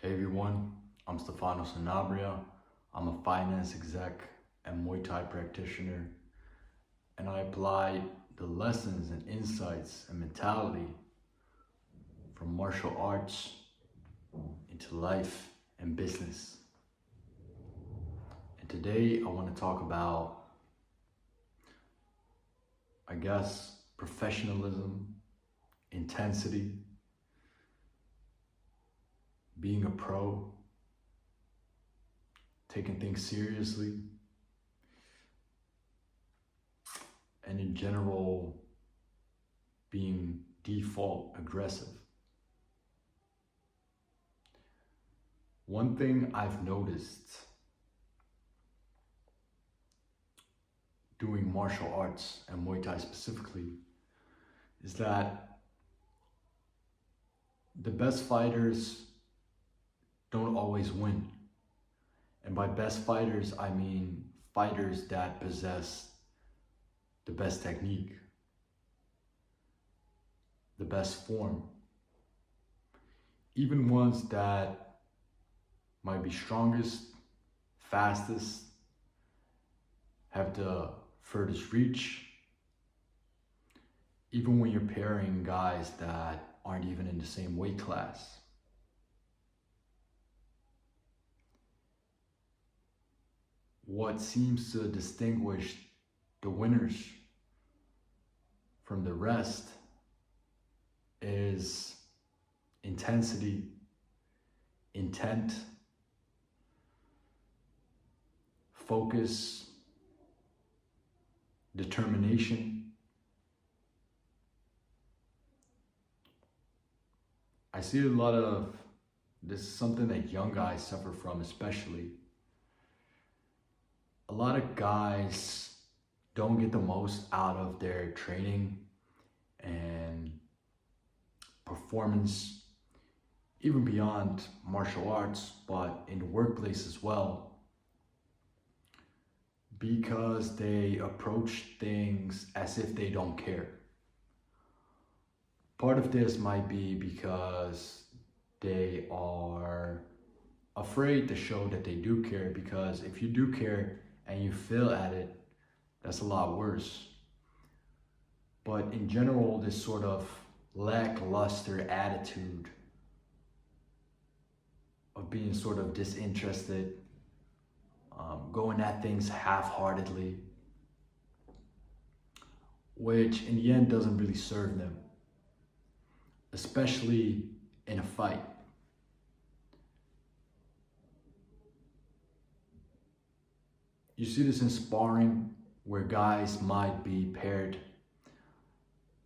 Hey everyone, I'm Stefano Sanabria. I'm a finance exec and Muay Thai practitioner, and I apply the lessons and insights and mentality from martial arts into life and business. And today I want to talk about, professionalism, intensity, being a pro, taking things seriously, and in general, being default aggressive. One thing I've noticed doing martial arts and Muay Thai specifically is that the best fighters don't always win. And by best fighters, I mean fighters that possess the best technique, the best form, even ones that might be strongest, fastest, have the furthest reach, even when you're pairing guys that aren't even in the same weight class. What seems to distinguish the winners from the rest is intensity, intent, focus, determination. I see a lot of this is something that young guys suffer from, especially. A lot of guys don't get the most out of their training and performance, even beyond martial arts, but in the workplace as well, because they approach things as if they don't care. Part of this might be because they are afraid to show that they do care, because if you do care and you fail at it, that's a lot worse. But in general, this sort of lackluster attitude of being sort of disinterested, going at things half-heartedly, which in the end doesn't really serve them, especially in a fight. You see this in sparring, where guys might be paired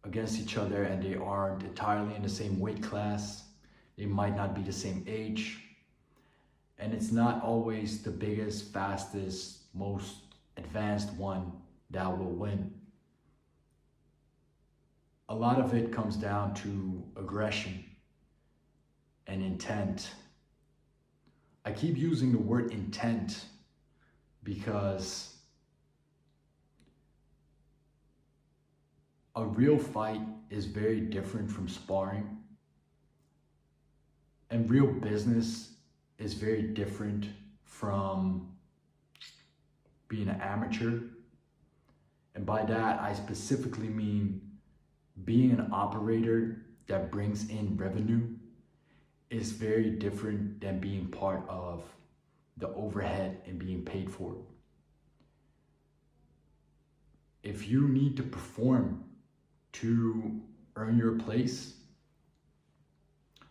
against each other and they aren't entirely in the same weight class. They might not be the same age. And it's not always the biggest, fastest, most advanced one that will win. A lot of it comes down to aggression and intent. I keep using the word intent because a real fight is very different from sparring, and real business is very different from being an amateur. And by that, I specifically mean being an operator that brings in revenue is very different than being part of the overhead and being paid for it. If you need to perform to earn your place,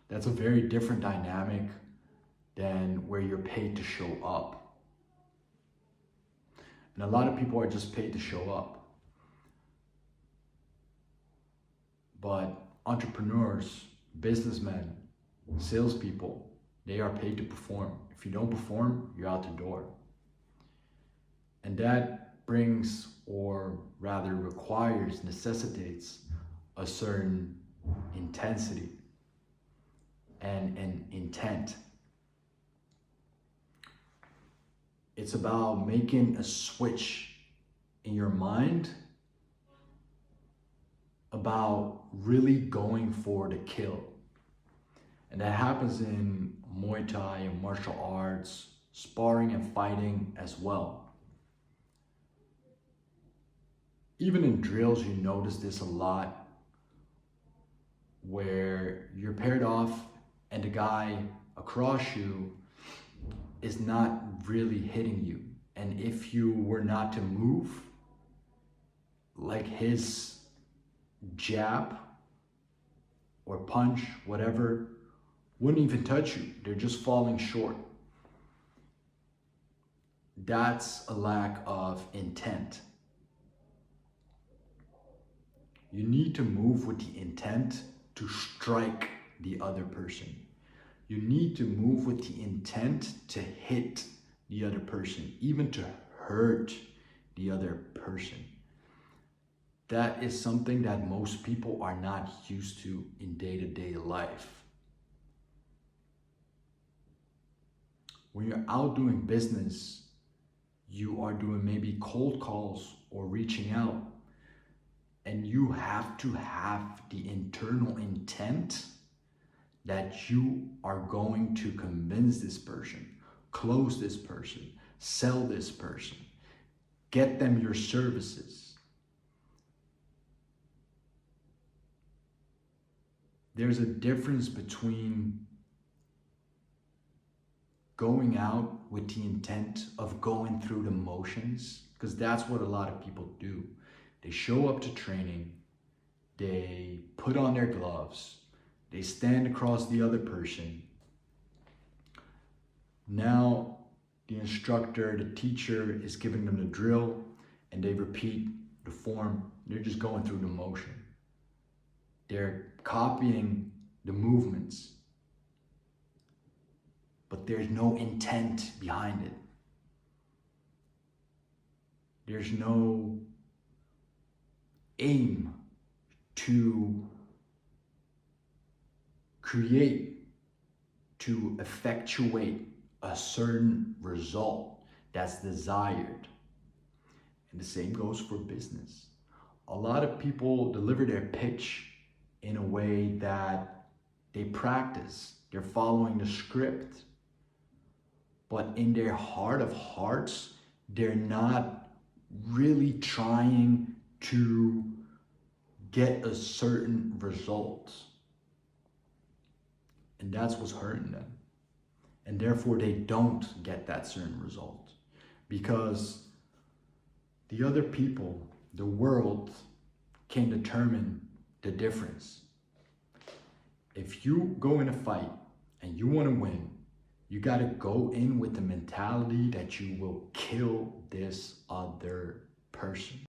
that's a very different dynamic than where you're paid to show up. And a lot of people are just paid to show up. But entrepreneurs, businessmen, salespeople, they are paid to perform. If you don't perform, you're out the door. And that brings, or rather requires, necessitates a certain intensity and an intent. It's about making a switch in your mind about really going for the kill. And that happens in Muay Thai and martial arts, sparring and fighting as well. Even in drills, you notice this a lot, where you're paired off and the guy across you is not really hitting you. And if you were not to move, like his jab or punch, whatever, wouldn't even touch you. They're just falling short. That's a lack of intent. You need to move with the intent to strike the other person. You need to move with the intent to hit the other person, even to hurt the other person. That is something that most people are not used to in day-to-day life. When you're out doing business, you are doing maybe cold calls or reaching out, and you have to have the internal intent that you are going to convince this person, close this person, sell this person, get them your services. There's a difference between going out with the intent of going through the motions, because that's what a lot of people do. They show up to training, they put on their gloves, they stand across the other person. Now the instructor, the teacher is giving them the drill and they repeat the form. They're just going through the motion. They're copying the movements, but there's no intent behind it. There's no aim to create, to effectuate a certain result that's desired. And the same goes for business. A lot of people deliver their pitch in a way that they practice. They're following the script. But in their heart of hearts, they're not really trying to get a certain result. And that's what's hurting them. And therefore they don't get that certain result. Because the other people, the world, can determine the difference. If you go in a fight and you want to win, you got to go in with the mentality that you will kill this other person.